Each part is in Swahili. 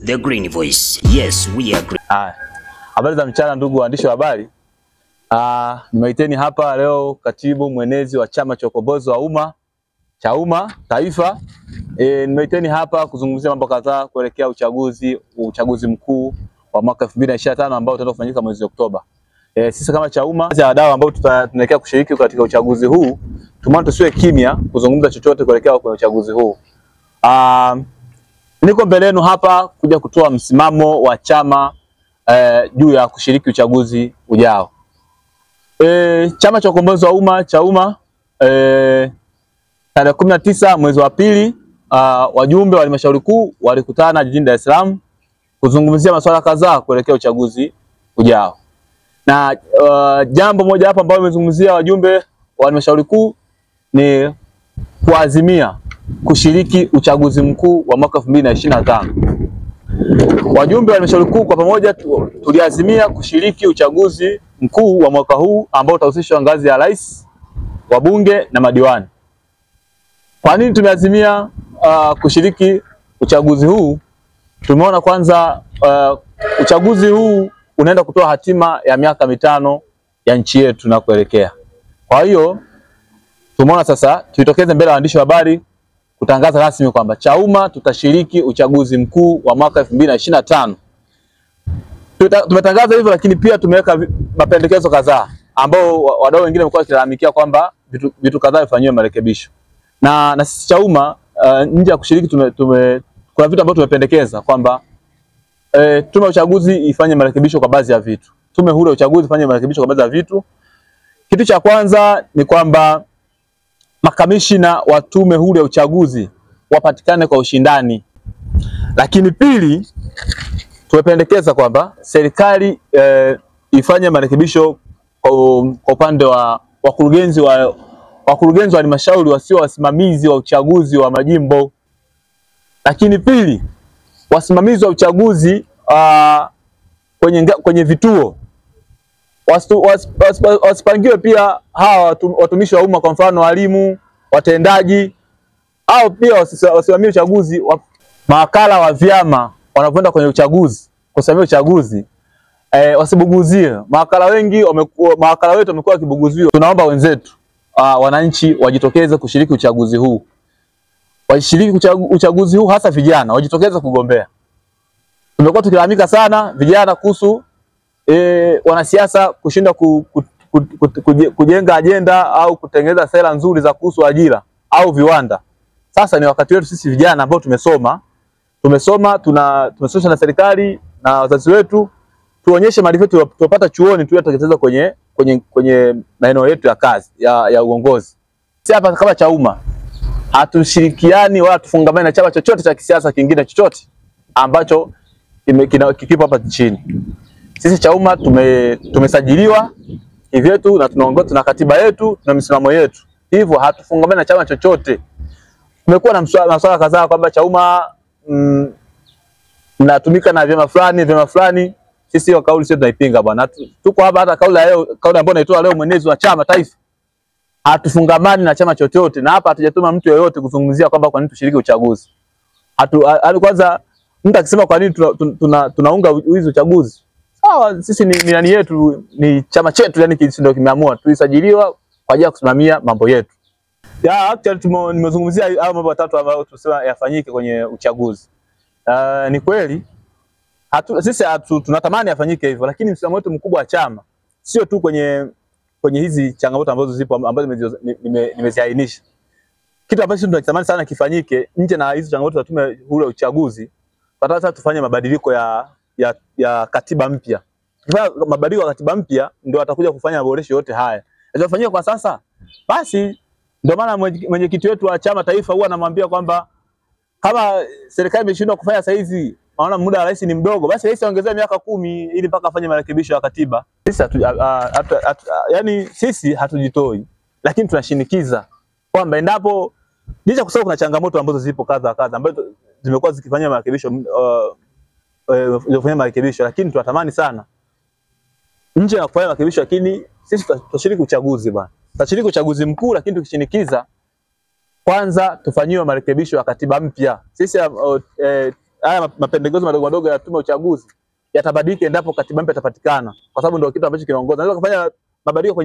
The Green Voice. Yes, we are green. Habari za mchana ndugu waandishi wa habari. Nimeiteni hapa leo katibu mwenezi wa chama cha ukombozi wa umma CHAUMMA Taifa. Nimeiteni hapa kuzungumzia mambo kadhaa kuelekea uchaguzi mkuu wa mwaka 2025 ambao utaenda kufanyika mwezi Oktoba. Sisi kama CHAUMMA wadau ambao tunaelekea kushiriki katika uchaguzi huu, tumeona tusiwe kimya kuzungumza chochote kuelekea kwenye uchaguzi huu. Niko mbele yenu hapa kuja kutoa msimamo wa chama juu ya kushiriki uchaguzi ujao. Chama cha ukombozi wa umma CHAUMMA tarehe 19 mwezi wa pili, wajumbe wa halmashauri kuu walikutana jijini Dar es Salaam kuzungumzia masuala kadhaa kuelekea uchaguzi ujao. Na jambo moja hapa ambalo wamezungumzia wajumbe wa halmashauri kuu ni kuazimia kushiriki uchaguzi mkuu wa mwaka 2025. Wajumbe wa halmashauri kuu kwa pamoja tuliazimia kushiriki uchaguzi mkuu wa mwaka huu ambao utahusisha ngazi ya rais, wabunge na madiwani. Kwa nini tumeazimia kushiriki uchaguzi huu? Tumeona kwanza uchaguzi huu unaenda kutoa hatima ya miaka 5 ya nchi yetu na kuelekea. Kwa hiyo tumeona sasa tuitokeze mbele ya waandishi wa habari kutangaza rasmi kwamba CHAUMMA tutashiriki uchaguzi mkuu wa mwaka 2025. Tumetangaza hivyo, lakini pia tumeweka mapendekezo kadhaa ambao wadau wengine wamekuwa wakilalamikia kwamba vitu kadhaa vifanywe marekebisho. Na sisi CHAUMMA nje ya kushiriki kuna vitu ambavyo tumependekeza kwamba tume ya uchaguzi ifanye marekebisho kwa baadhi ya vitu. Tume huru ya uchaguzi ifanye marekebisho kwa baadhi ya vitu. Kitu cha kwanza ni kwamba makamishina wa tume huru ya uchaguzi wapatikane kwa ushindani. Lakini pili, tumependekeza kwamba serikali ifanye marekebisho kwa upande wa wakurugenzi wa halmashauri wasio wasimamizi wa uchaguzi wa majimbo. Lakini pili, wasimamizi wa uchaguzi kwenye vituo wasipangiwe pia hawa watumishi wa umma, kwa mfano walimu, watendaji, au pia wasimamie uchaguzi. Mawakala wa vyama wanapoenda kwenye uchaguzi kusimamia uchaguzi wasibuguzie. Mawakala wetu wamekuwa wakibuguziwa. Tunaomba wenzetu wananchi wajitokeze kushiriki uchaguzi huu. Washiriki uchaguzi huu, hasa vijana wajitokeze kugombea. Tumekuwa tukilalamika sana vijana kuhusu wanasiasa kushinda kujenga ajenda au kutengeneza sera nzuri za kuhusu ajira au viwanda. Sasa ni wakati wetu sisi vijana ambao tumesoma tumesomeshwa na serikali na wazazi wetu, tuonyeshe maarifa yetu tupata chuoni tuyatekeleza kwenye maeneo yetu ya kazi ya uongozi. Sisi hapa kama CHAUMMA hatushirikiani wala tufungamani na chama chochote cha kisiasa kingine chochote ambacho kikipo hapa nchini. Sisi CHAUMMA tumesajiliwa hivyetu na tunaongozwa na katiba yetu na misimamo yetu. Hivyo hatufungamani na chama chochote. Tumekuwa na masuala kadhaa kwamba CHAUMMA natumika na vyama fulani. Sisi hiyo kauli sisi tunaipinga bwana. Tuko hapa, hata kauli ambayo naitoa leo mwenezi wa chama taifa, hatufungamani na chama chochote, na hapa hatujatuma mtu yeyote kuzungumzia kwamba kwa nini tushiriki uchaguzi. Kwanza mtu akisema kwa nini tunaunga hizo uchaguzi, sawa, sisi ni nani yetu, ni chama chetu, yani ndio kimeamua tulisajiliwa kwa ajili ya kusimamia mambo yetu. Actually nimezungumzia hao mambo matatu ambayo tusema yafanyike kwenye uchaguzi. Ni kweli sisi tunatamani yafanyike hivyo, lakini msimamo wetu mkubwa wa chama sio tu kwenye hizi changamoto ambazo zipo ambazo nimeziainisha. Kitu ambacho tunatamani sana kifanyike nje na hizo changamoto za tume huru ya uchaguzi, sasa tufanye mabadiliko ya katiba mpya. Tukifanya mabadiliko ya katiba mpya ndio watakuja kufanya maboresho yote haya. Yanayofanyika kwa sasa, basi ndio maana mwenyekiti wetu wa chama taifa huwa anamwambia kwamba kama serikali imeshindwa kufanya saa hizi, maana muda wa rais ni mdogo, basi rais aongezee miaka 10 ili mpaka afanye marekebisho ya katiba. Sisi sisi hatujitoi, lakini tunashinikiza kwamba endapo licha kusema kuna changamoto ambazo zipo kadha ambazo zimekuwa zikifanywa marekebisho, lakini tunatamani sana nje ya kufanya marekebisho, lakini sisi tutashiriki uchaguzi bwana. Tutashiriki uchaguzi mkuu, lakini tukishinikiza kwanza tufanyiwe marekebisho ya katiba mpya. Sisi haya mapendekezo madogo madogo ya tume ya uchaguzi yatabadilika endapo katiba mpya itapatikana, kwa sababu ndio kitu ambacho kinaongoza. Unaweza kufanya mabadiliko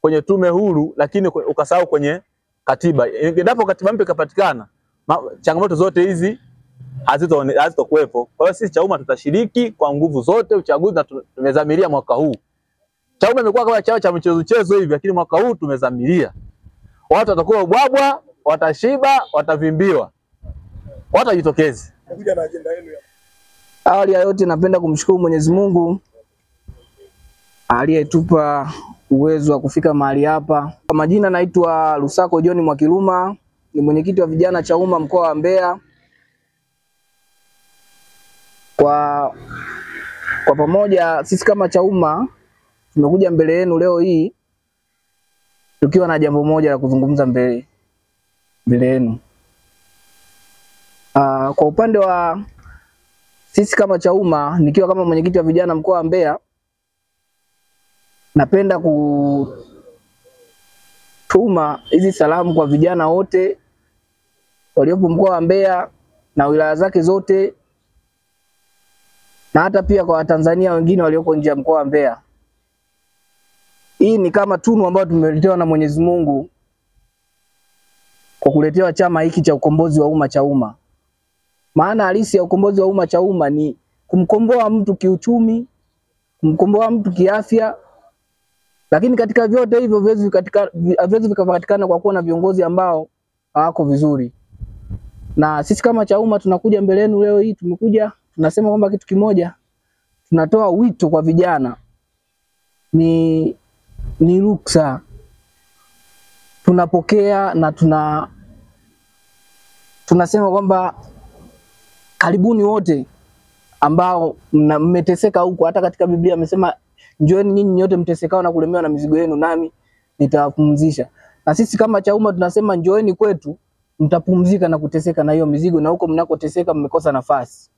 kwenye tume huru, lakini ukasahau kwenye katiba. Endapo katiba mpya ikapatikana, changamoto zote hizi hazitokuwepo. Kwa hiyo sisi Chauma tutashiriki kwa nguvu zote uchaguzi na tumezamiria mwaka huu. Chauma imekuwa kama chama cha mchezo hivi, lakini mwaka huu tumezamiria. Watu watakuwa ubwabwa, watashiba, watavimbiwa. Watu wajitokeze. Kuja na agenda yenu ya. Awali ya yote napenda kumshukuru Mwenyezi Mungu aliyetupa uwezo wa kufika mahali hapa. Kwa majina naitwa Lusako John Mwakiluma, ni mwenyekiti wa vijana Chauma mkoa wa Mbeya. Kwa pamoja sisi kama Chauma tumekuja mbele yenu leo hii tukiwa na jambo moja la kuzungumza mbele yenu. Kwa upande wa sisi kama Chauma, nikiwa kama mwenyekiti wa vijana mkoa wa Mbeya, napenda kutuma hizi salamu kwa vijana wote waliopo mkoa wa Mbeya na wilaya zake zote, na hata pia kwa Watanzania wengine walioko nje ya mkoa wa Mbeya. Hii ni kama tunu ambayo tumeletewa na Mwenyezi Mungu kwa kuletewa chama hiki cha ukombozi wa umma Chauma. Maana halisi ya ukombozi wa umma Chauma ni kumkomboa mtu kiuchumi, kumkomboa mtu kiafya, lakini katika vyote hivyo viwezi vikapatikana kwa kuwa na viongozi ambao hawako vizuri. Na sisi kama Chauma tunakuja mbele yenu leo hii, tumekuja tunasema kwamba kitu kimoja, tunatoa wito kwa vijana, ni ruksa, tunapokea na tunasema kwamba karibuni wote ambao mmeteseka huko. Hata katika Biblia amesema njooni nyinyi nyote mtesekao na kulemewa na mizigo yenu, nami nitawapumzisha. Na sisi kama Chauma tunasema njooni kwetu, mtapumzika na kuteseka na hiyo mizigo, na huko mnakoteseka mmekosa nafasi.